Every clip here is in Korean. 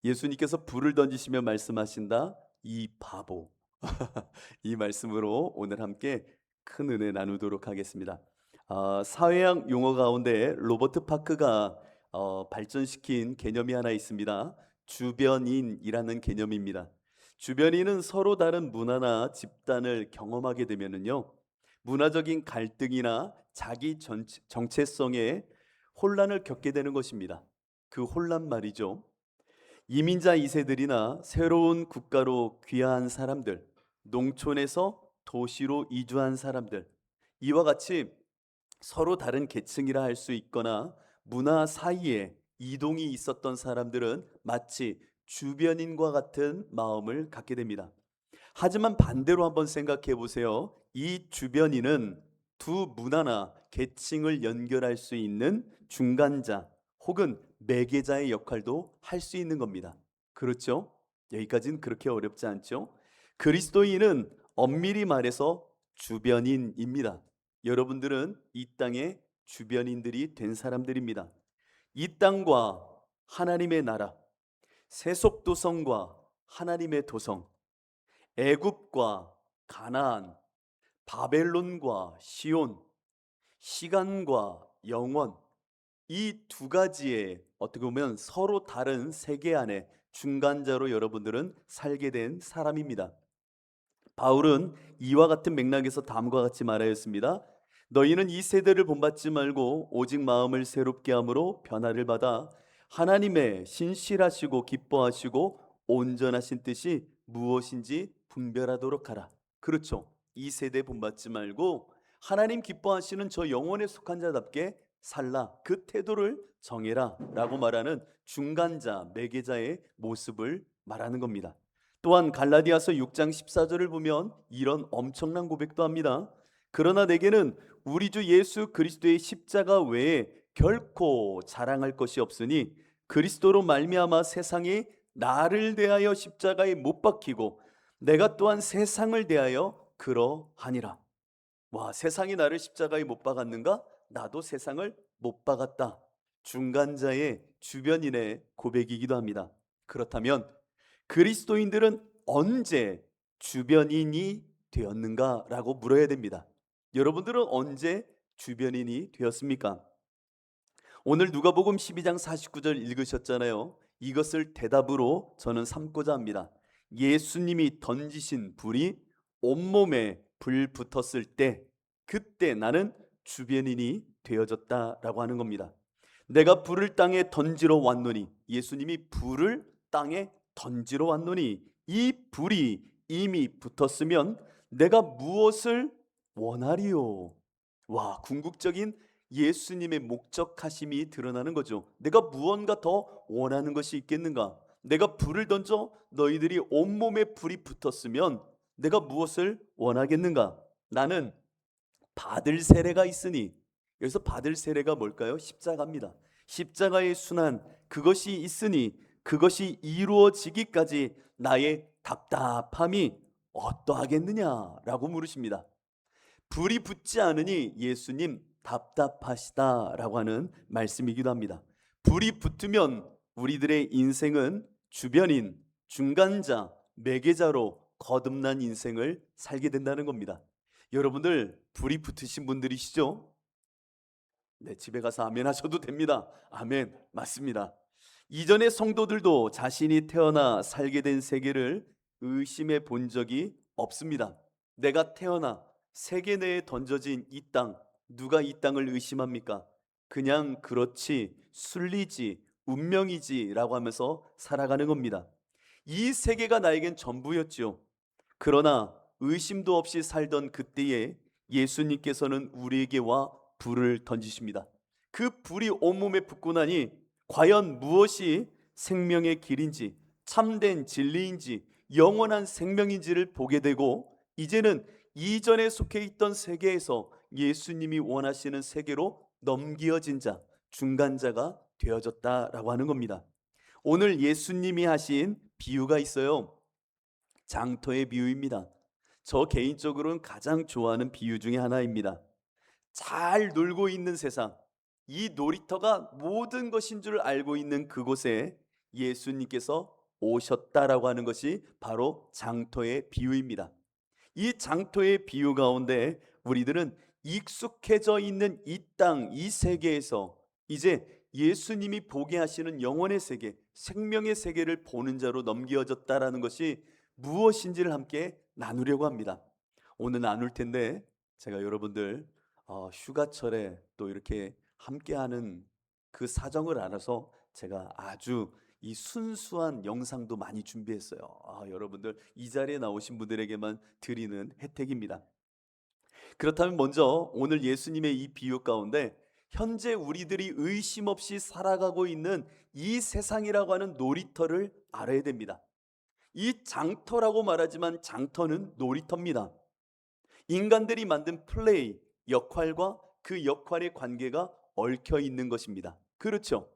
예수님께서 불을 던지시며 말씀하신다. 이 바보. 이 말씀으로 오늘 함께 큰 은혜 나누도록 하겠습니다. 사회학 용어 가운데 로버트 파크가 발전시킨 개념이 하나 있습니다. 주변인이라는 개념입니다. 주변인은 서로 다른 문화나 집단을 경험하게 되면은요, 문화적인 갈등이나 자기 정체성에 혼란을 겪게 되는 것입니다. 그 혼란 말이죠. 이민자 2세들이나 새로운 국가로 귀화한 사람들, 농촌에서 도시로 이주한 사람들, 이와 같이 서로 다른 계층이라 할 수 있거나 문화 사이에 이동이 있었던 사람들은 마치 주변인과 같은 마음을 갖게 됩니다. 하지만 반대로 한번 생각해 보세요. 이 주변인은 두 문화나 계층을 연결할 수 있는 중간자 혹은 매개자의 역할도 할 수 있는 겁니다. 그렇죠? 여기까지는 그렇게 어렵지 않죠? 그리스도인은 엄밀히 말해서 주변인입니다. 여러분들은 이 땅의 주변인들이 된 사람들입니다. 이 땅과 하나님의 나라, 세속도성과 하나님의 도성, 애굽과 가나안, 바벨론과 시온, 시간과 영원, 이 두 가지의 어떻게 보면 서로 다른 세계 안에 중간자로 여러분들은 살게 된 사람입니다. 바울은 이와 같은 맥락에서 다음과 같이 말하였습니다. 너희는 이 세대를 본받지 말고 오직 마음을 새롭게 함으로 변화를 받아 하나님의 신실하시고 기뻐하시고 온전하신 뜻이 무엇인지 분별하도록 하라. 그렇죠. 이 세대 본받지 말고 하나님 기뻐하시는 저 영혼에 속한 자답게 살라. 그 태도를 정해라 라고 말하는 중간자, 매개자의 모습을 말하는 겁니다. 또한 갈라디아서 6장 14절을 보면 이런 엄청난 고백도 합니다. 그러나 내게는 우리 주 예수 그리스도의 십자가 외에 결코 자랑할 것이 없으니 그리스도로 말미암아 세상이 나를 대하여 십자가에 못 박히고 내가 또한 세상을 대하여 그러하니라. 와, 세상이 나를 십자가에 못 박았는가? 나도 세상을 못 박았다. 중간자의 주변인의 고백이기도 합니다. 그렇다면 그리스도인들은 언제 주변인이 되었는가라고 물어야 됩니다. 여러분들은 언제 주변인이 되었습니까? 오늘 누가복음 12장 49절 읽으셨잖아요. 이것을 대답으로 저는 삼고자 합니다. 예수님이 던지신 불이 온몸에 불 붙었을 때 그때 나는 주변인이 되어졌다라고 하는 겁니다. 내가 불을 땅에 던지러 왔노니, 예수님이 불을 땅에 던지러 왔노니 이 불이 이미 붙었으면 내가 무엇을 원하리요? 와, 궁극적인 예수님의 목적하심이 드러나는 거죠. 내가 무언가 더 원하는 것이 있겠는가? 내가 불을 던져 너희들이 온몸에 불이 붙었으면 내가 무엇을 원하겠는가? 나는 받을 세례가 있으니, 여기서 받을 세례가 뭘까요? 십자가입니다. 십자가의 순환, 그것이 있으니 그것이 이루어지기까지 나의 답답함이 어떠하겠느냐라고 물으십니다. 불이 붙지 않으니 예수님 답답하시다라고 하는 말씀이기도 합니다. 불이 붙으면 우리들의 인생은 주변인, 중간자, 매개자로 거듭난 인생을 살게 된다는 겁니다. 여러분들 불이 붙으신 분들이시죠? 네, 집에 가서 아멘 하셔도 됩니다. 아멘, 맞습니다. 이전의 성도들도 자신이 태어나 살게 된 세계를 의심해 본 적이 없습니다. 내가 태어나 세계 내에 던져진 이 땅, 누가 이 땅을 의심합니까? 그냥 그렇지, 순리지, 운명이지라고 하면서 살아가는 겁니다. 이 세계가 나에겐 전부였죠. 그러나 의심도 없이 살던 그때에 예수님께서는 우리에게 와 불을 던지십니다. 그 불이 온몸에 붙고 나니 과연 무엇이 생명의 길인지, 참된 진리인지, 영원한 생명인지를 보게 되고, 이제는 이전에 속해 있던 세계에서 예수님이 원하시는 세계로 넘겨진 자, 중간자가 되어졌다라고 하는 겁니다. 오늘 예수님이 하신 비유가 있어요. 장터의 비유입니다. 저 개인적으로는 가장 좋아하는 비유 중에 하나입니다. 잘 놀고 있는 세상, 이 놀이터가 모든 것인 줄 알고 있는 그곳에 예수님께서 오셨다라고 하는 것이 바로 장터의 비유입니다. 이 장터의 비유 가운데 우리들은 익숙해져 있는 이 땅, 이 세계에서 이제 예수님이 보게 하시는 영혼의 세계, 생명의 세계를 보는 자로 넘겨졌다라는 것이 무엇인지를 함께 나누려고 합니다. 오늘 나눌 텐데 제가 여러분들 휴가철에 또 이렇게 함께하는 그 사정을 알아서 제가 아주 이 순수한 영상도 많이 준비했어요. 여러분들 이 자리에 나오신 분들에게만 드리는 혜택입니다. 그렇다면 먼저 오늘 예수님의 이 비유 가운데 현재 우리들이 의심 없이 살아가고 있는 이 세상이라고 하는 놀이터를 알아야 됩니다. 이 장터라고 말하지만 장터는 놀이터입니다. 인간들이 만든 플레이, 역할과 그 역할의 관계가 얽혀 있는 것입니다. 그렇죠?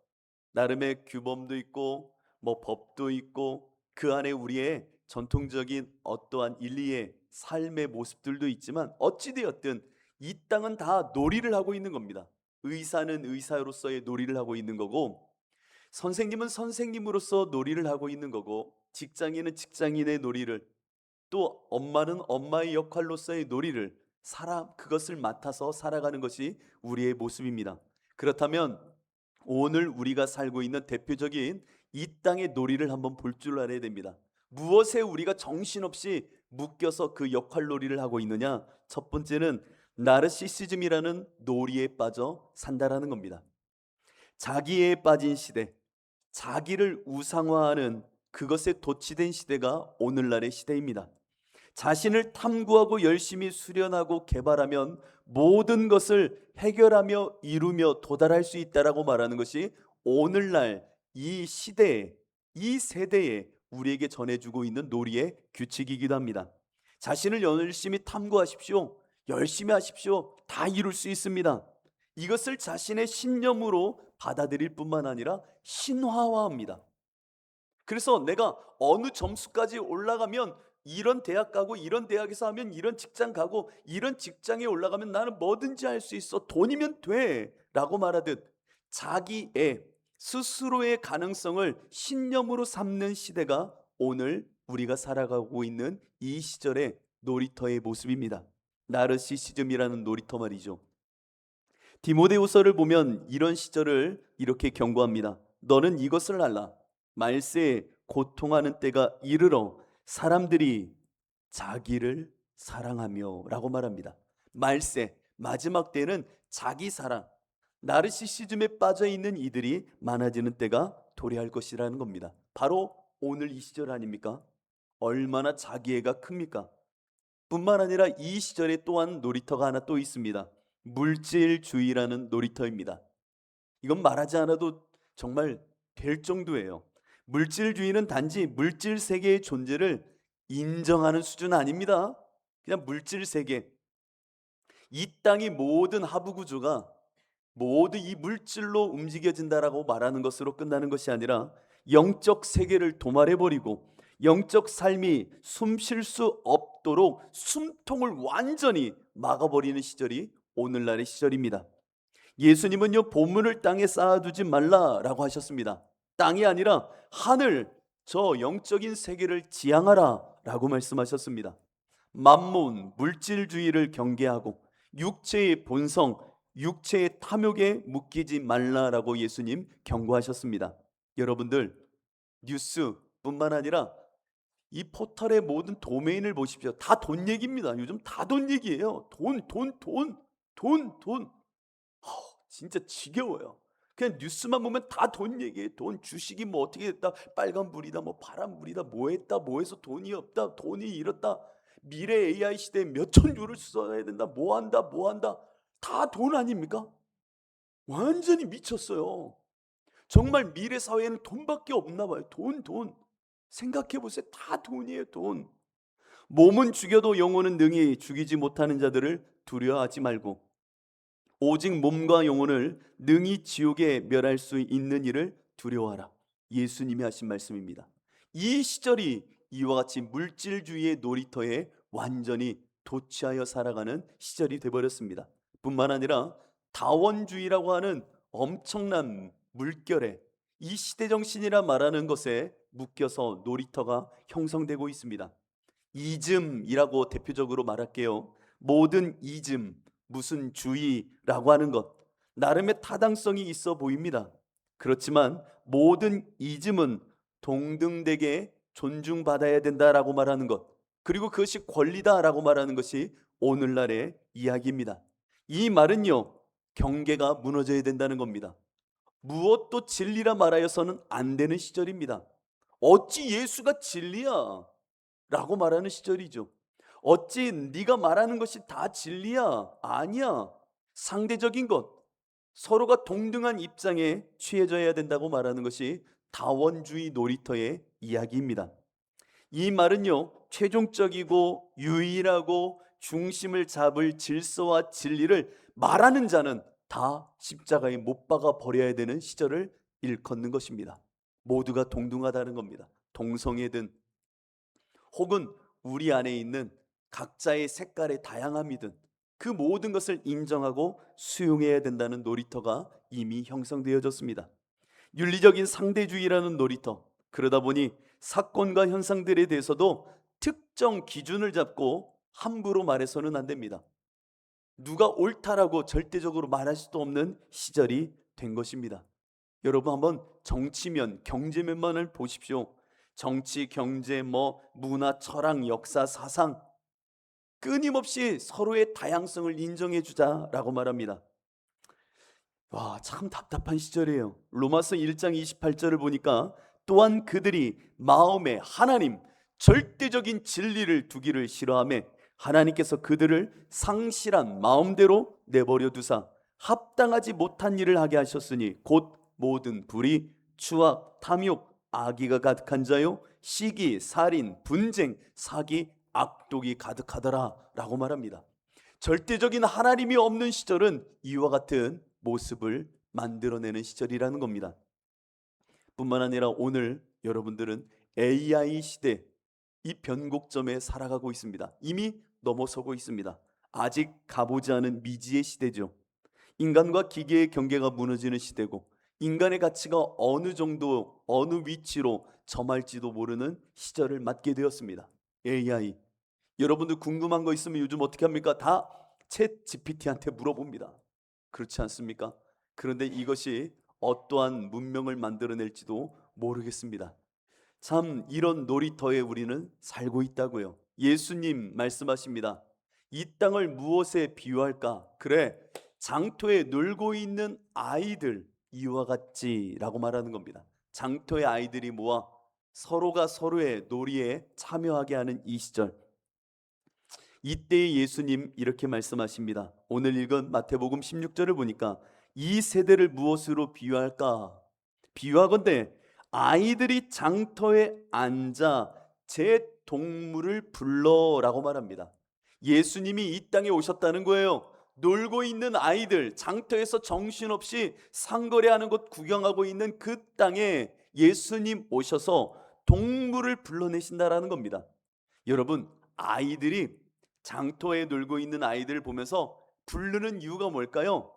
나름의 규범도 있고 법도 있고 그 안에 우리의 전통적인 어떠한 인리의 삶의 모습들도 있지만 어찌되었든 이 땅은 다 놀이를 하고 있는 겁니다. 의사는 의사로서의 놀이를 하고 있는 거고, 선생님은 선생님으로서 놀이를 하고 있는 거고, 직장인은 직장인의 놀이를, 또 엄마는 엄마의 역할로서의 놀이를 그것을 맡아서 살아가는 것이 우리의 모습입니다. 그렇다면 오늘 우리가 살고 있는 대표적인 이 땅의 놀이를 한번 볼 줄 알아야 됩니다. 무엇에 우리가 정신없이 묶여서 그 역할 놀이를 하고 있느냐? 첫 번째는 나르시시즘이라는 놀이에 빠져 산다라는 겁니다. 자기에 빠진 시대, 자기를 우상화하는 그것에 도취된 시대가 오늘날의 시대입니다. 자신을 탐구하고 열심히 수련하고 개발하면 모든 것을 해결하며 이루며 도달할 수 있다라고 말하는 것이 오늘날 이 시대에, 이 세대에 우리에게 전해주고 있는 놀이의 규칙이기도 합니다. 자신을 열심히 탐구하십시오. 열심히 하십시오. 다 이룰 수 있습니다. 이것을 자신의 신념으로 받아들일 뿐만 아니라 신화화합니다. 그래서 내가 어느 점수까지 올라가면 이런 대학 가고, 이런 대학에서 하면 이런 직장 가고, 이런 직장에 올라가면 나는 뭐든지 할 수 있어, 돈이면 돼 라고 말하듯 자기의 스스로의 가능성을 신념으로 삼는 시대가 오늘 우리가 살아가고 있는 이 시절의 놀이터의 모습입니다. 나르시시즘이라는 놀이터 말이죠. 디모데후서를 보면 이런 시절을 이렇게 경고합니다. 너는 이것을 알라. 말세에 고통하는 때가 이르러 사람들이 자기를 사랑하며 라고 말합니다. 말세, 마지막 때는 자기 사랑, 나르시시즘에 빠져 있는 이들이 많아지는 때가 도래할 것이라는 겁니다. 바로 오늘 이 시절 아닙니까? 얼마나 자기애가 큽니까? 뿐만 아니라 이 시절에 또한 놀이터가 하나 또 있습니다. 물질주의라는 놀이터입니다. 이건 말하지 않아도 정말 될 정도예요. 물질주의는 단지 물질 세계의 존재를 인정하는 수준 아닙니다. 그냥 물질 세계, 이 땅의 모든 하부 구조가 모두 이 물질로 움직여진다라고 말하는 것으로 끝나는 것이 아니라 영적 세계를 도말해버리고 영적 삶이 숨 쉴 수 없도록 숨통을 완전히 막아버리는 시절이 오늘날의 시절입니다. 예수님은요, 보물을 땅에 쌓아두지 말라라고 하셨습니다. 땅이 아니라 하늘, 저 영적인 세계를 지향하라 라고 말씀하셨습니다. 만몬, 물질주의를 경계하고 육체의 본성, 육체의 탐욕에 묶이지 말라라고 예수님 경고하셨습니다. 여러분들, 뉴스뿐만 아니라 이 포털의 모든 도메인을 보십시오. 다 돈 얘기입니다. 요즘 다 돈 얘기예요. 돈. 진짜 지겨워요. 그냥 뉴스만 보면 다 돈 얘기해. 돈, 주식이 뭐 어떻게 됐다, 빨간불이다, 뭐 파란불이다, 뭐 했다, 뭐 해서 돈이 없다, 돈이 잃었다, 미래 AI 시대에 몇천 유를 써야 된다, 뭐 한다, 다 돈 아닙니까? 완전히 미쳤어요. 정말 미래 사회에는 돈밖에 없나 봐요. 돈. 생각해 보세요. 다 돈이에요, 돈. 몸은 죽여도 영혼은 능히 죽이지 못하는 자들을 두려워하지 말고 오직 몸과 영혼을 능히 지옥에 멸할 수 있는 일을 두려워하라. 예수님이 하신 말씀입니다. 이 시절이 이와 같이 물질주의의 놀이터에 완전히 도취하여 살아가는 시절이 되어버렸습니다. 뿐만 아니라 다원주의라고 하는 엄청난 물결에 이 시대정신이라 말하는 것에 묶여서 놀이터가 형성되고 있습니다. 이즘이라고 대표적으로 말할게요. 모든 이즘, 무슨 주의라고 하는 것, 나름의 타당성이 있어 보입니다. 그렇지만 모든 이즘은 동등되게 존중받아야 된다라고 말하는 것, 그리고 그것이 권리다라고 말하는 것이 오늘날의 이야기입니다. 이 말은요, 경계가 무너져야 된다는 겁니다. 무엇도 진리라 말하여서는 안 되는 시절입니다. 어찌 예수가 진리야? 라고 말하는 시절이죠. 어찌 네가 말하는 것이 다 진리야? 아니야. 상대적인 것, 서로가 동등한 입장에 취해져야 된다고 말하는 것이 다원주의 놀이터의 이야기입니다. 이 말은요, 최종적이고 유일하고 중심을 잡을 질서와 진리를 말하는 자는 다 십자가에 못 박아 버려야 되는 시절을 일컫는 것입니다. 모두가 동등하다는 겁니다. 동성애든 혹은 우리 안에 있는 각자의 색깔의 다양함이든 그 모든 것을 인정하고 수용해야 된다는 놀이터가 이미 형성되어졌습니다. 윤리적인 상대주의라는 놀이터, 그러다 보니 사건과 현상들에 대해서도 특정 기준을 잡고 함부로 말해서는 안 됩니다. 누가 옳다라고 절대적으로 말할 수도 없는 시절이 된 것입니다. 여러분 한번 정치면, 경제면만을 보십시오. 정치, 경제, 문화, 철학, 역사, 사상, 끊임없이 서로의 다양성을 인정해 주자라고 말합니다. 와, 참 답답한 시절이에요. 로마서 1장 28절을 보니까 또한 그들이 마음에 하나님, 절대적인 진리를 두기를 싫어하며 하나님께서 그들을 상실한 마음대로 내버려 두사 합당하지 못한 일을 하게 하셨으니 곧 모든 불의, 추악, 탐욕, 악의가 가득한 자요 시기, 살인, 분쟁, 사기, 악독이 가득하더라 라고 말합니다. 절대적인 하나님이 없는 시절은 이와 같은 모습을 만들어내는 시절이라는 겁니다. 뿐만 아니라 오늘 여러분들은 AI 시대, 이 변곡점에 살아가고 있습니다. 이미 넘어서고 있습니다. 아직 가보지 않은 미지의 시대죠. 인간과 기계의 경계가 무너지는 시대고 인간의 가치가 어느 정도 어느 위치로 점할지도 모르는 시절을 맞게 되었습니다. AI, 여러분들 궁금한 거 있으면 요즘 어떻게 합니까? 다 챗 GPT한테 물어봅니다. 그렇지 않습니까? 그런데 이것이 어떠한 문명을 만들어낼지도 모르겠습니다. 참 이런 놀이터에 우리는 살고 있다고요. 예수님 말씀하십니다. 이 땅을 무엇에 비유할까? 그래, 장터에 놀고 있는 아이들 이와 같지라고 말하는 겁니다. 장터의 아이들이 모아 서로가 서로의 놀이에 참여하게 하는 이 시절, 이때 예수님 이렇게 말씀하십니다. 오늘 읽은 마태복음 16절을 보니까 이 세대를 무엇으로 비유할까? 비유하건대 아이들이 장터에 앉아 제 동물을 불러라고 말합니다. 예수님이 이 땅에 오셨다는 거예요. 놀고 있는 아이들, 장터에서 정신없이 상거래하는 것 구경하고 있는 그 땅에 예수님 오셔서 동물을 불러내신다라는 겁니다. 여러분, 아이들이 장터에 놀고 있는 아이들을 보면서 부르는 이유가 뭘까요?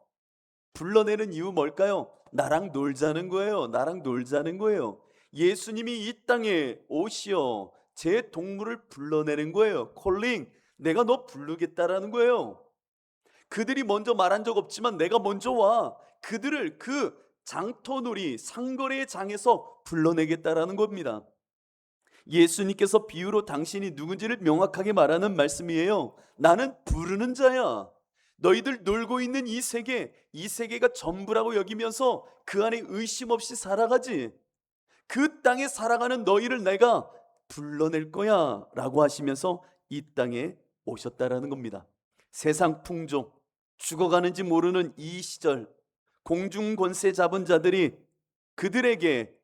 불러내는 이유 뭘까요? 나랑 놀자는 거예요. 나랑 놀자는 거예요. 예수님이 이 땅에 오시어 제 동물을 불러내는 거예요. 콜링, 내가 너 부르겠다라는 거예요. 그들이 먼저 말한 적 없지만 내가 먼저 와 그들을 그 장터놀이 상거래의 장에서 불러내겠다라는 겁니다. 예수님께서 비유로 당신이 누군지를 명확하게 말하는 말씀이에요. 나는 부르는 자야. 너희들 놀고 있는 이 세계, 이 세계가 전부라고 여기면서 그 안에 의심 없이 살아가지. 그 땅에 살아가는 너희를 내가 불러낼 거야 라고 하시면서 이 땅에 오셨다라는 겁니다. 세상 풍조, 죽어가는지 모르는 이 시절, 공중 권세 잡은 자들이 그들에게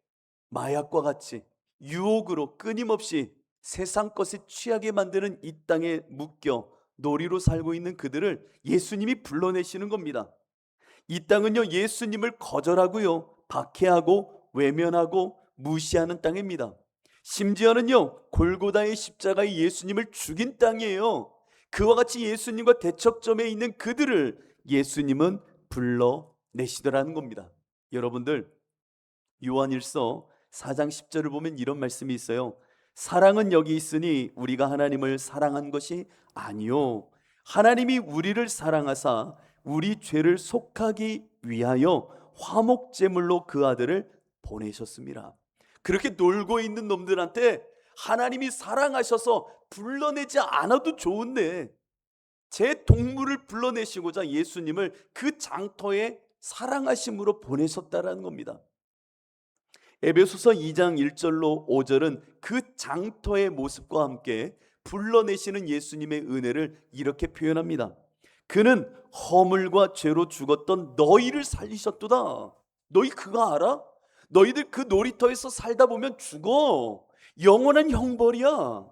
마약과 같이 유혹으로 끊임없이 세상 것에 취하게 만드는 이 땅에 묶여 놀이로 살고 있는 그들을 예수님이 불러내시는 겁니다. 이 땅은요, 예수님을 거절하고요, 박해하고 외면하고 무시하는 땅입니다. 심지어는요, 골고다의 십자가에 예수님을 죽인 땅이에요. 그와 같이 예수님과 대척점에 있는 그들을 예수님은 불러내시더라는 겁니다. 여러분들, 요한일서 4장 10절을 보면 이런 말씀이 있어요. 사랑은 여기 있으니 우리가 하나님을 사랑한 것이 아니요 하나님이 우리를 사랑하사 우리 죄를 속하기 위하여 화목제물로 그 아들을 보내셨습니다. 그렇게 놀고 있는 놈들한테 하나님이 사랑하셔서 불러내지 않아도 좋은데 제 동물을 불러내시고자 예수님을 그 장터에 사랑하심으로 보내셨다라는 겁니다. 에베소서 2장 1절로 5절은 그 장터의 모습과 함께 불러내시는 예수님의 은혜를 이렇게 표현합니다. 그는 허물과 죄로 죽었던 너희를 살리셨도다. 너희 그거 알아? 너희들 그 놀이터에서 살다 보면 죽어. 영원한 형벌이야.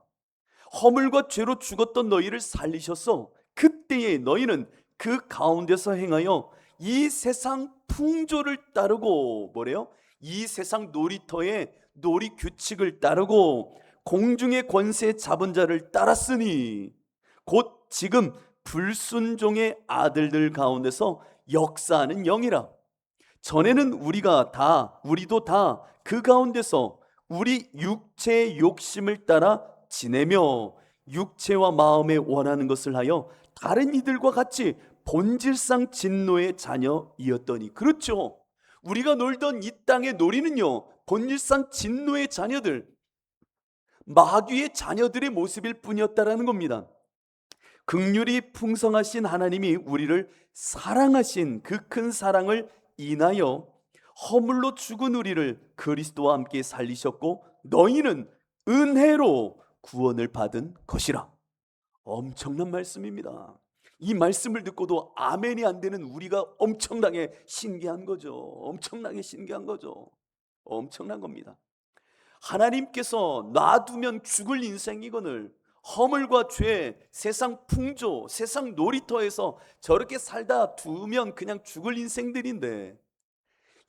허물과 죄로 죽었던 너희를 살리셨어. 그때에 너희는 그 가운데서 행하여 이 세상 풍조를 따르고 뭐래요? 이 세상 놀이터의 놀이 규칙을 따르고 공중의 권세 잡은 자를 따랐으니 곧 지금 불순종의 아들들 가운데서 역사하는 영이라. 전에는 우리도 다 그 가운데서 우리 육체의 욕심을 따라 지내며 육체와 마음에 원하는 것을 하여 다른 이들과 같이 본질상 진노의 자녀이었더니. 그렇죠. 우리가 놀던 이 땅의 놀이는요 본질상 진노의 자녀들, 마귀의 자녀들의 모습일 뿐이었다라는 겁니다. 긍휼이 풍성하신 하나님이 우리를 사랑하신 그 큰 사랑을 인하여 허물로 죽은 우리를 그리스도와 함께 살리셨고 너희는 은혜로 구원을 받은 것이라. 엄청난 말씀입니다. 이 말씀을 듣고도 아멘이 안 되는 우리가 엄청나게 신기한 거죠. 엄청나게 신기한 거죠. 엄청난 겁니다. 하나님께서 놔두면 죽을 인생이거늘 허물과 죄, 세상 풍조, 세상 놀이터에서 저렇게 살다 두면 그냥 죽을 인생들인데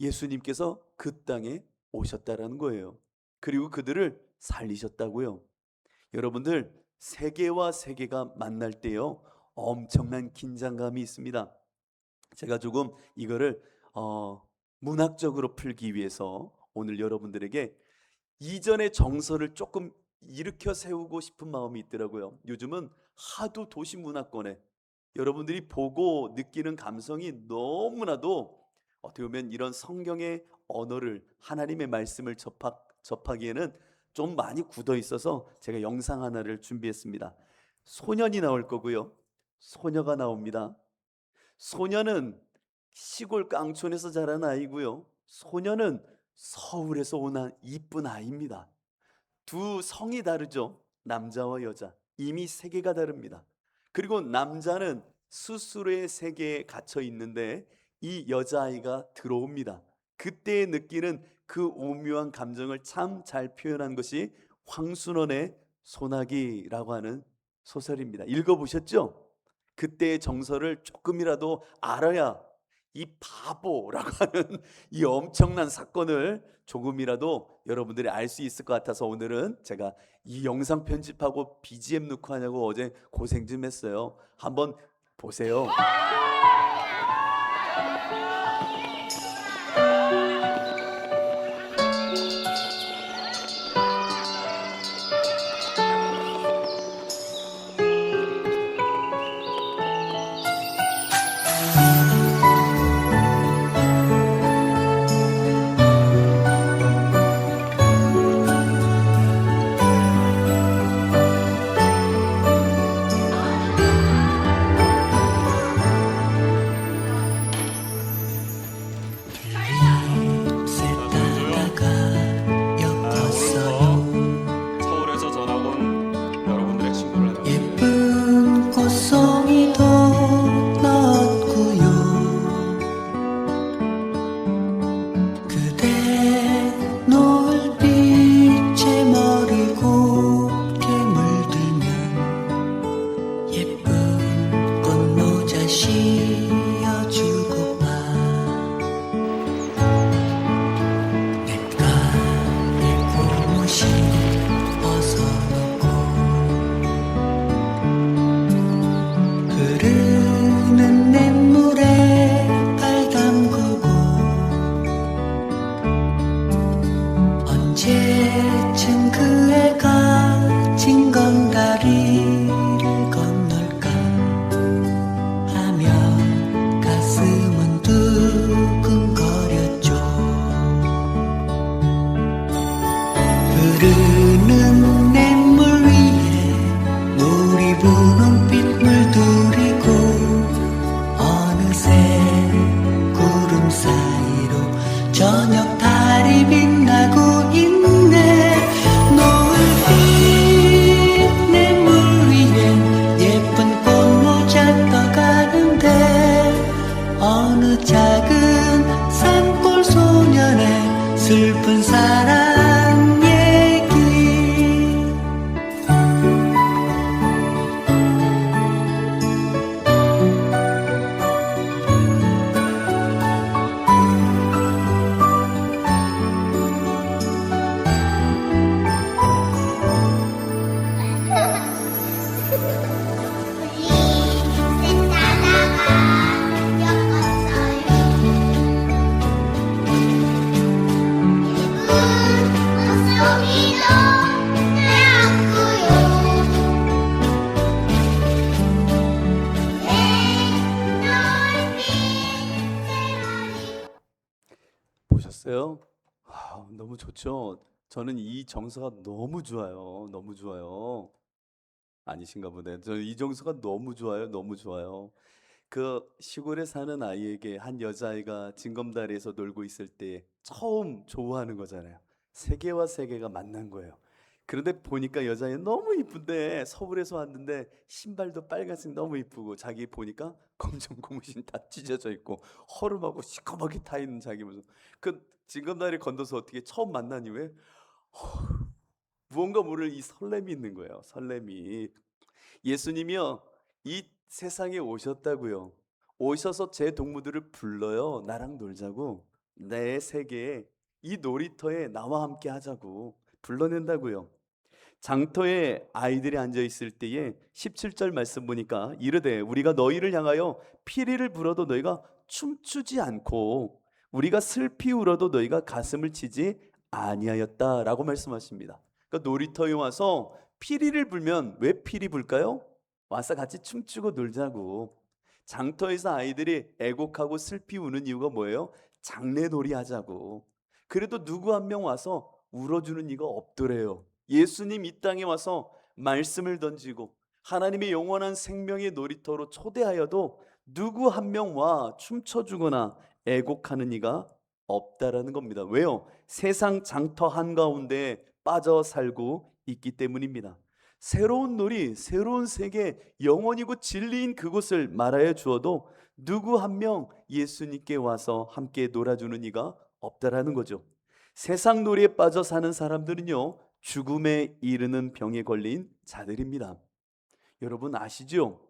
예수님께서 그 땅에 오셨다라는 거예요. 그리고 그들을 살리셨다고요. 여러분들, 세계와 세계가 만날 때요 엄청난 긴장감이 있습니다. 제가 조금 이거를 문학적으로 풀기 위해서 오늘 여러분들에게 이전의 정서를 조금 일으켜 세우고 싶은 마음이 있더라고요. 요즘은 하도 도시 문화권에 여러분들이 보고 느끼는 감성이 너무나도 어떻게 보면 이런 성경의 언어를, 하나님의 말씀을 접하기에는 좀 많이 굳어 있어서 제가 영상 하나를 준비했습니다. 소년이 나올 거고요, 소녀가 나옵니다. 소년은 시골 깡촌에서 자란 아이고요, 소녀는 서울에서 온 이쁜 아이입니다. 두 성이 다르죠. 남자와 여자, 이미 세계가 다릅니다. 그리고 남자는 스스로의 세계에 갇혀 있는데 이 여자아이가 들어옵니다. 그때 느끼는 그 오묘한 감정을 참 잘 표현한 것이 황순원의 소나기라고 하는 소설입니다. 읽어보셨죠? 그때의 정서를 조금이라도 알아야 이 바보라고 하는 이 엄청난 사건을 조금이라도 여러분들이 알 수 있을 것 같아서 오늘은 제가 이 영상 편집하고 BGM 넣고 하냐고 어제 고생 좀 했어요. 한번 보세요. 저녁 달이 빛나고 있네. 노을빛 냇물 위엔 예쁜 꽃모자 떠가는데 어느 작은 산골 소년의 슬픈 사랑 얘기. 보셨어요? 너무 좋죠? 저는 이 정서가 너무 좋아요. 너무 좋아요. 아니신가 보네. 저는 이 정서가 너무 좋아요. 너무 좋아요. 그 시골에 사는 아이에게 한 여자아이가 징검다리에서 놀고 있을 때 처음 좋아하는 거잖아요. 세계와 세계가 만난 거예요. 그런데 보니까 여자애 너무 이쁜데 서울에서 왔는데 신발도 빨간색 너무 이쁘고 자기 보니까 검정 고무신 다 찢어져 있고 허름하고 시커멓게 타 있는 자기 모습. 그 징검다리 건너서 어떻게 처음 만난 이후에 무언가 모를 이 설렘이 있는 거예요. 설렘이. 예수님이요, 이 세상에 오셨다고요. 오셔서 제 동무들을 불러요. 나랑 놀자고. 내 세계에 이 놀이터에 나와 함께 하자고 불러낸다고요. 장터에 아이들이 앉아 있을 때에 17절 말씀 보니까 이르되 우리가 너희를 향하여 피리를 불어도 너희가 춤추지 않고 우리가 슬피 울어도 너희가 가슴을 치지 아니하였다라고 말씀하십니다. 그러니까 놀이터에 와서 피리를 불면 왜 피리 불까요? 와서 같이 춤추고 놀자고. 장터에서 아이들이 애곡하고 슬피 우는 이유가 뭐예요? 장례놀이 하자고. 그래도 누구 한 명 와서 울어주는 이가 없더래요. 예수님 이 땅에 와서 말씀을 던지고 하나님의 영원한 생명의 놀이터로 초대하여도 누구 한 명 와 춤춰주거나 애곡하는 이가 없다라는 겁니다. 왜요? 세상 장터 한가운데 빠져 살고 있기 때문입니다. 새로운 놀이, 새로운 세계, 영원이고 진리인 그곳을 말하여 주어도 누구 한 명 예수님께 와서 함께 놀아주는 이가 없다라는 거죠. 세상 놀이에 빠져 사는 사람들은요, 죽음에 이르는 병에 걸린 자들입니다. 여러분 아시죠?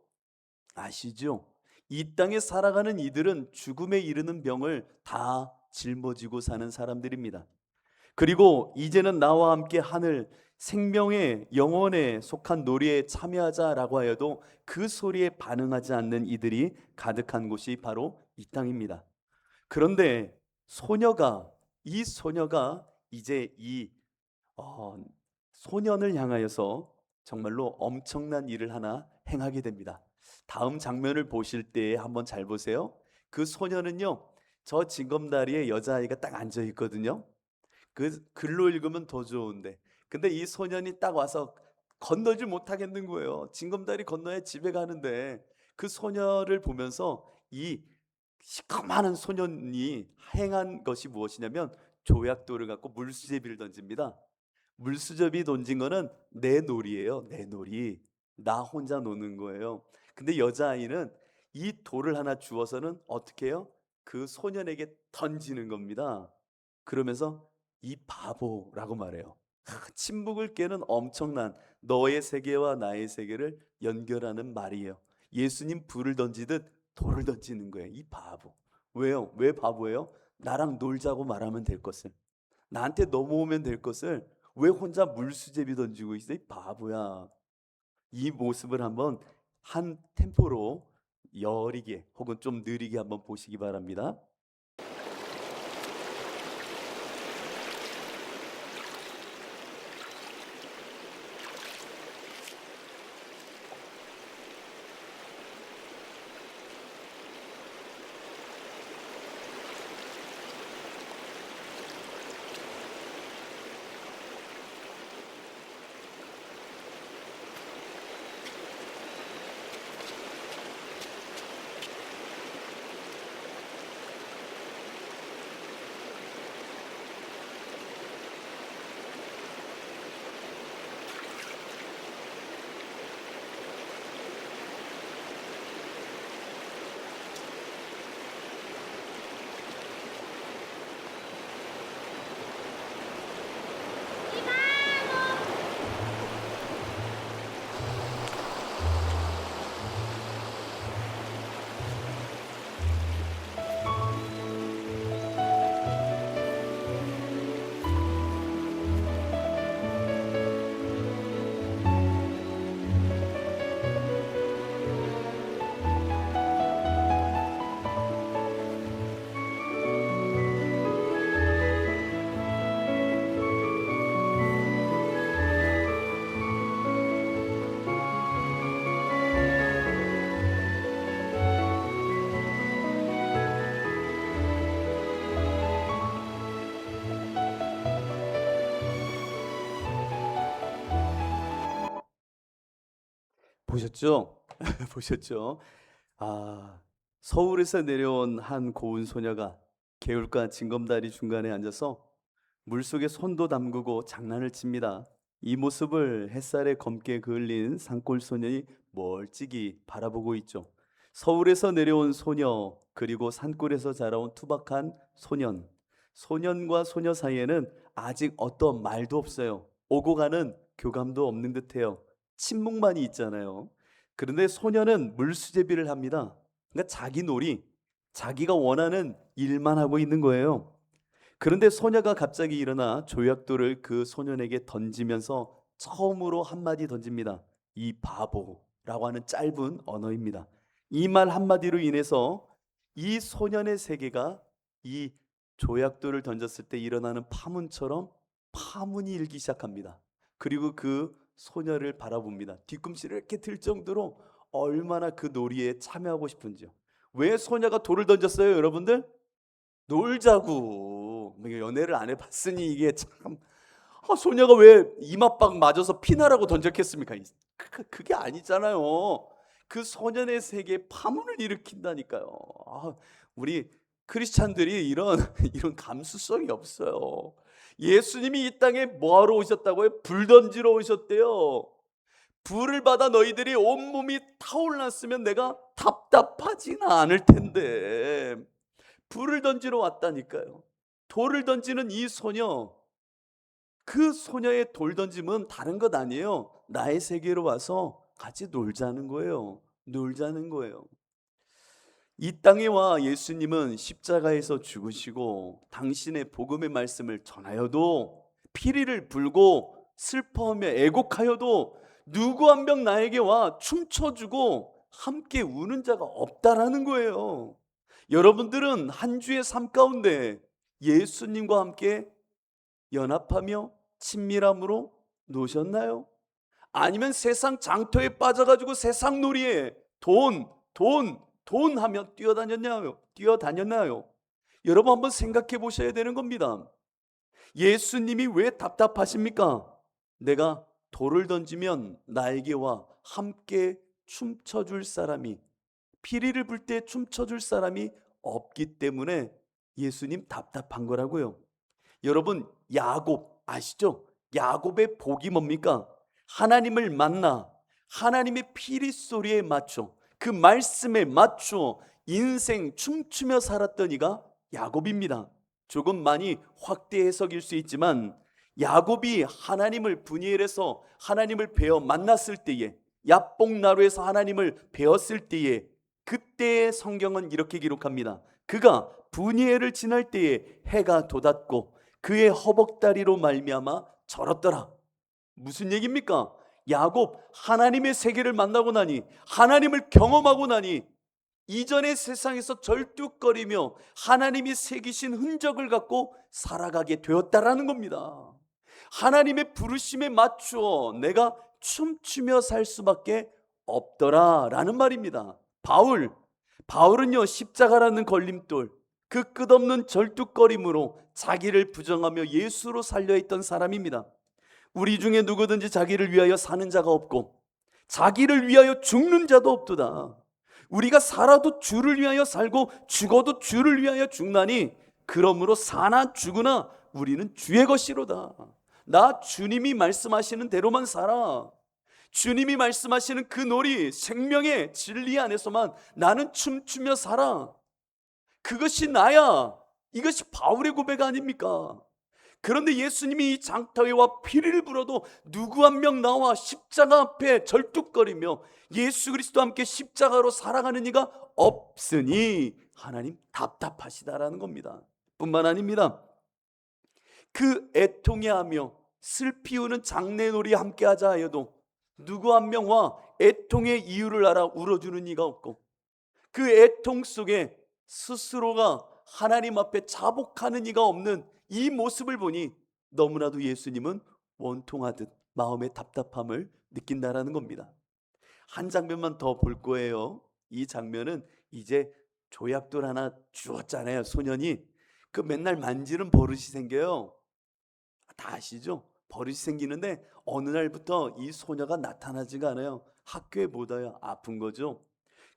아시죠? 이 땅에 살아가는 이들은 죽음에 이르는 병을 다 짊어지고 사는 사람들입니다. 그리고 이제는 나와 함께 하늘 생명의 영혼에 속한 놀이에 참여하자라고 하여도 그 소리에 반응하지 않는 이들이 가득한 곳이 바로 이 땅입니다. 그런데 이 소녀가 이제 이 소년을 향하여서 정말로 엄청난 일을 하나 행하게 됩니다. 다음 장면을 보실 때 한번 잘 보세요. 그 소년은요, 저 징검다리에 여자아이가 딱 앉아 있거든요. 그 글로 읽으면 더 좋은데, 근데 이 소년이 딱 와서 건너지 못하겠는 거예요. 징검다리 건너야 집에 가는데. 그 소녀를 보면서 이 시커먼 소년이 행한 것이 무엇이냐면 조약돌을 갖고 물수제비를 던집니다. 물수제비 던진 거는 내 놀이예요. 내 놀이. 나 혼자 노는 거예요. 근데 여자아이는 이 돌을 하나 주어서는 어떻게 해요? 그 소년에게 던지는 겁니다. 그러면서 이 바보라고 말해요. 침묵을 깨는 엄청난 너의 세계와 나의 세계를 연결하는 말이에요. 예수님 불을 던지듯 돌을 던지는 거예요. 이 바보. 왜요? 왜 바보예요? 나랑 놀자고 말하면 될 것을, 나한테 넘어오면 될 것을 왜 혼자 물수제비 던지고 있어? 이 바보야. 이 모습을 한번 한 템포로 여리게 혹은 좀 느리게 한번 보시기 바랍니다. 보셨죠? 보셨죠? 아, 서울에서 내려온 한 고운 소녀가 개울가 징검다리 중간에 앉아서 물속에 손도 담그고 장난을 칩니다. 이 모습을 햇살에 검게 그을린 산골 소년이 멀찍이 바라보고 있죠. 서울에서 내려온 소녀, 그리고 산골에서 자라온 투박한 소년. 소년과 소녀 사이에는 아직 어떤 말도 없어요. 오고 가는 교감도 없는 듯해요. 침묵만이 있잖아요. 그런데 소년은 물수제비를 합니다. 그러니까 자기 놀이, 자기가 원하는 일만 하고 있는 거예요. 그런데 소녀가 갑자기 일어나 조약돌을 그 소년에게 던지면서 처음으로 한마디 던집니다. 이 바보라고 하는 짧은 언어입니다. 이 말 한마디로 인해서 이 소년의 세계가 이 조약돌을 던졌을 때 일어나는 파문처럼 파문이 일기 시작합니다. 그리고 그 소녀를 바라봅니다. 뒤꿈치를 이렇게 들 정도로 얼마나 그 놀이에 참여하고 싶은지요. 왜 소녀가 돌을 던졌어요, 여러분들? 놀자고. 연애를 안 해봤으니 이게 참, 소녀가 왜 이마박 맞아서 피나라고 던졌겠습니까? 그게 아니잖아요. 그 소년의 세계에 파문을 일으킨다니까요. 우리 크리스찬들이 이런 이런 감수성이 없어요. 예수님이 이 땅에 뭐하러 오셨다고요? 불 던지러 오셨대요. 불을 받아 너희들이 온몸이 타올랐으면 내가 답답하지는 않을 텐데 불을 던지러 왔다니까요. 돌을 던지는 이 소녀, 그 소녀의 돌 던짐은 다른 것 아니에요. 나의 세계로 와서 같이 놀자는 거예요. 놀자는 거예요. 이 땅에 와 예수님은 십자가에서 죽으시고 당신의 복음의 말씀을 전하여도 피리를 불고 슬퍼하며 애곡하여도 누구 한 명 나에게 와 춤춰주고 함께 우는 자가 없다라는 거예요. 여러분들은 한 주의 삶 가운데 예수님과 함께 연합하며 친밀함으로 노셨나요? 아니면 세상 장터에 빠져가지고 세상 놀이에 돈 하며 뛰어다녔나요? 여러분 한번 생각해 보셔야 되는 겁니다. 예수님이 왜 답답하십니까? 내가 돌을 던지면 나에게 와 함께 춤춰줄 사람이, 피리를 불 때 춤춰줄 사람이 없기 때문에 예수님 답답한 거라고요. 여러분 야곱 아시죠? 야곱의 복이 뭡니까? 하나님을 만나 하나님의 피리 소리에 맞춰 그 말씀에 맞춰 인생 춤추며 살았던 이가 야곱입니다. 조금 많이 확대 해석일 수 있지만 야곱이 하나님을 분이엘에서 하나님을 배워 만났을 때에, 야복나루에서 하나님을 배웠을 때에, 그때의 성경은 이렇게 기록합니다. 그가 분이엘을 지날 때에 해가 돋았고 그의 허벅다리로 말미암아 절었더라. 무슨 얘기입니까? 야곱 하나님의 세계를 만나고 나니, 하나님을 경험하고 나니 이전의 세상에서 절뚝거리며 하나님이 새기신 흔적을 갖고 살아가게 되었다라는 겁니다. 하나님의 부르심에 맞추어 내가 춤추며 살 수밖에 없더라라는 말입니다. 바울은요 십자가라는 걸림돌, 그 끝없는 절뚝거림으로 자기를 부정하며 예수로 살려있던 사람입니다. 우리 중에 누구든지 자기를 위하여 사는 자가 없고 자기를 위하여 죽는 자도 없도다. 우리가 살아도 주를 위하여 살고 죽어도 주를 위하여 죽나니 그러므로 사나 죽으나 우리는 주의 것이로다. 나 주님이 말씀하시는 대로만 살아. 주님이 말씀하시는 그 놀이, 생명의 진리 안에서만 나는 춤추며 살아. 그것이 나야. 이것이 바울의 고백 아닙니까? 그런데 예수님이 이 장터에 와 피리를 불어도 누구 한 명 나와 십자가 앞에 절뚝거리며 예수 그리스도와 함께 십자가로 살아가는 이가 없으니 하나님 답답하시다라는 겁니다. 뿐만 아닙니다. 그 애통해하며 슬피우는 장례놀이 함께 하자 하여도 누구 한 명 와 애통의 이유를 알아 울어주는 이가 없고 그 애통 속에 스스로가 하나님 앞에 자복하는 이가 없는 이 모습을 보니 너무나도 예수님은 원통하듯 마음의 답답함을 느낀다라는 겁니다. 한 장면만 더 볼 거예요. 이 장면은 이제 조약돌 하나 주었잖아요. 소년이 그 맨날 만지는 버릇이 생겨요. 다 아시죠? 버릇이 생기는데 어느 날부터 이 소녀가 나타나지가 않아요. 학교에 못 와요. 아픈 거죠.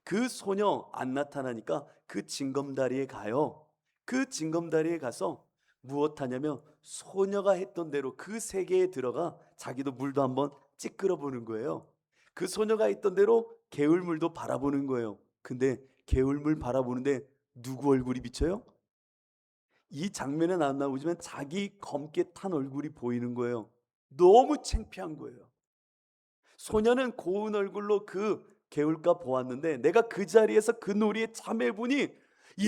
그 소녀 안 나타나니까 그 징검다리에 가요. 그 징검다리에 가서 무엇 하냐면 소녀가 했던 대로 그 세계에 들어가 자기도 물도 한번 찌끄러 보는 거예요. 그 소녀가 했던 대로 개울물도 바라보는 거예요. 근데 개울물 바라보는데 누구 얼굴이 비쳐요? 이 장면은 안 나오지만 자기 검게 탄 얼굴이 보이는 거예요. 너무 창피한 거예요. 소녀는 고운 얼굴로 그 개울가 보았는데 내가 그 자리에서 그 놀이에 참여해 보니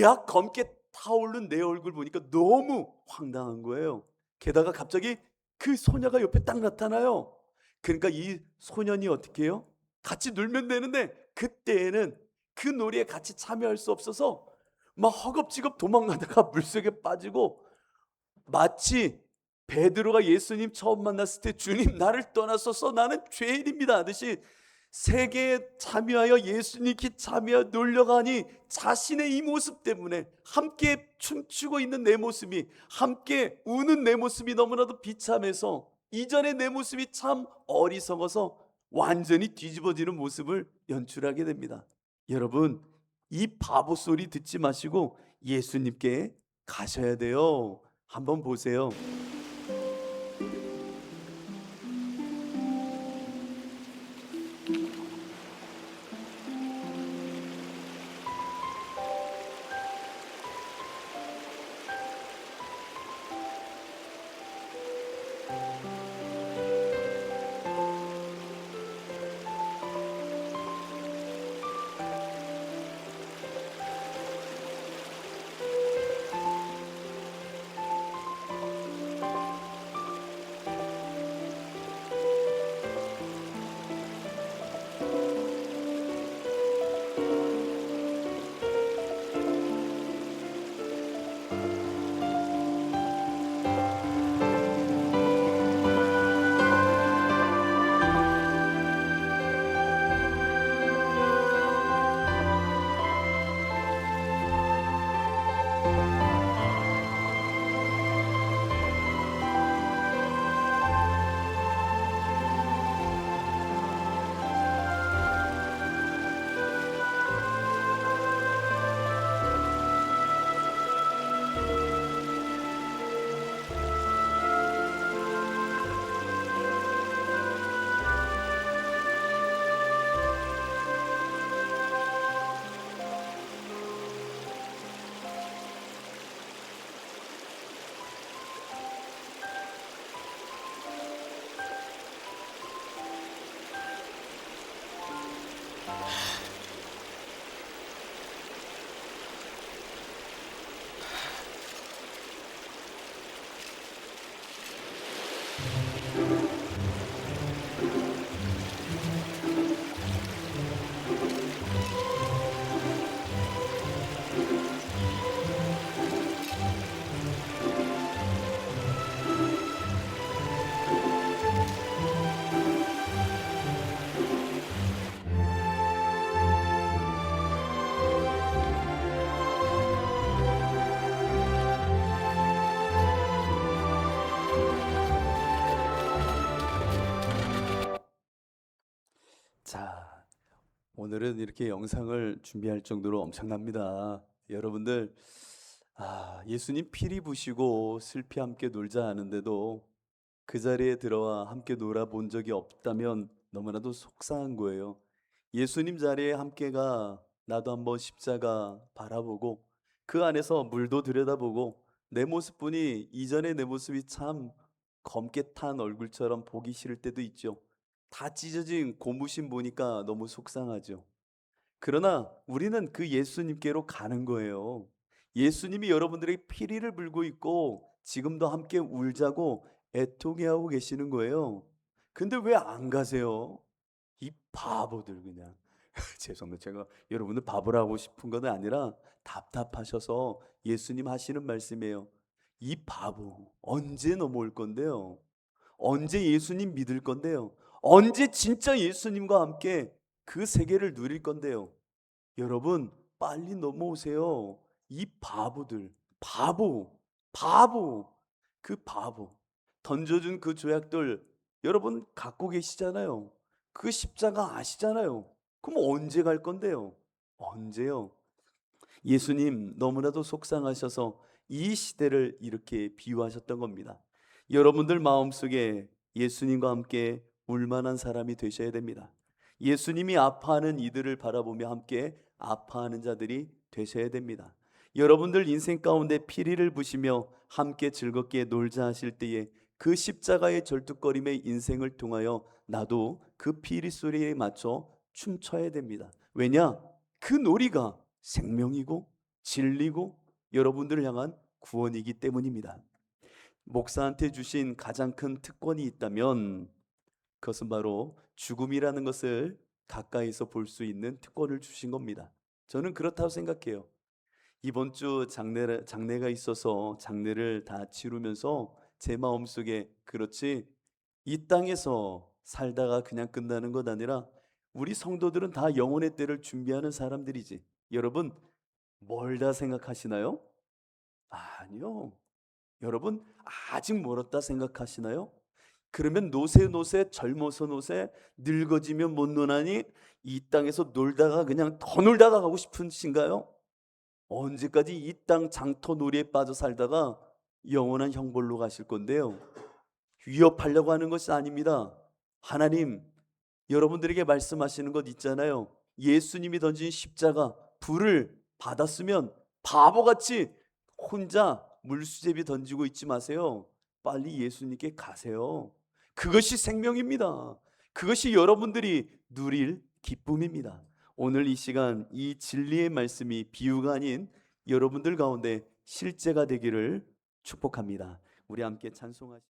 야 검게 타오른 내 얼굴 보니까 너무 황당한 거예요. 게다가 갑자기 그 소녀가 옆에 딱 나타나요. 그러니까 이 소년이 어떻게 해요? 같이 놀면 되는데 그때에는 그 놀이에 같이 참여할 수 없어서 막 허겁지겁 도망가다가 물속에 빠지고 마치 베드로가 예수님 처음 만났을 때 주님 나를 떠나소서 나는 죄인입니다 하듯이 세계에 참여하여 예수님께 참여하여 놀려가니 자신의 이 모습 때문에 함께 춤추고 있는 내 모습이 함께 우는 내 모습이 너무나도 비참해서 이전의 내 모습이 참 어리석어서 완전히 뒤집어지는 모습을 연출하게 됩니다. 여러분 이 바보 소리 듣지 마시고 예수님께 가셔야 돼요. 한번 보세요. 자, 오늘은 이렇게 영상을 준비할 정도로 엄청납니다. 여러분들, 예수님 피리 부시고 슬피 함께 놀자 하는데도 그 자리에 들어와 함께 놀아본 적이 없다면 너무나도 속상한 거예요. 예수님 자리에 함께가 나도 한번 십자가 바라보고 그 안에서 물도 들여다보고 내 모습뿐이 이전의 내 모습이 참 검게 탄 얼굴처럼 보기 싫을 때도 있죠. 다 찢어진 고무신 보니까 너무 속상하죠. 그러나 우리는 그 예수님께로 가는 거예요. 예수님이 여러분들에게 피리를 불고 있고 지금도 함께 울자고 애통해하고 계시는 거예요. 근데 왜 안 가세요? 이 바보들 그냥. 죄송합니다. 제가 여러분들 바보라고 싶은 건 아니라 답답하셔서 예수님 하시는 말씀이에요. 이 바보 언제 넘어올 건데요? 언제 예수님 믿을 건데요? 언제 진짜 예수님과 함께 그 세계를 누릴 건데요? 여러분 빨리 넘어오세요. 이 바보들 바보 그 바보 던져준 그 조약돌 여러분 갖고 계시잖아요. 그 십자가 아시잖아요. 그럼 언제 갈 건데요? 언제요? 예수님 너무나도 속상하셔서 이 시대를 이렇게 비유하셨던 겁니다. 여러분들 마음속에 예수님과 함께 울만한 사람이 되셔야 됩니다. 예수님이 아파하는 이들을 바라보며 함께 아파하는 자들이 되셔야 됩니다. 여러분들 인생 가운데 피리를 부시며 함께 즐겁게 놀자 하실 때에 그 십자가의 절뚝거림의 인생을 통하여 나도 그 피리 소리에 맞춰 춤춰야 됩니다. 왜냐? 그 놀이가 생명이고 진리고 여러분들을 향한 구원이기 때문입니다. 목사한테 주신 가장 큰 특권이 있다면 그것은 바로 죽음이라는 것을 가까이서 볼 수 있는 특권을 주신 겁니다. 저는 그렇다고 생각해요. 이번 주 장례가 있어서 장례를 다 치르면서 제 마음속에 그렇지, 이 땅에서 살다가 그냥 끝나는 것 아니라 우리 성도들은 다 영혼의 때를 준비하는 사람들이지. 여러분 멀다 생각하시나요? 아니요. 여러분 아직 멀었다 생각하시나요? 그러면 노세 젊어서 노세 늙어지면 못 노나니 이 땅에서 놀다가 그냥 더 놀다가 가고 싶으신가요? 언제까지 이 땅 장터 놀이에 빠져 살다가 영원한 형벌로 가실 건데요. 위협하려고 하는 것이 아닙니다. 하나님 여러분들에게 말씀하시는 것 있잖아요. 예수님이 던진 십자가 불을 받았으면 바보같이 혼자 물수제비 던지고 있지 마세요. 빨리 예수님께 가세요. 그것이 생명입니다. 그것이 여러분들이 누릴 기쁨입니다. 오늘 이 시간 이 진리의 말씀이 비유가 아닌 여러분들 가운데 실제가 되기를 축복합니다. 우리 함께 찬송하시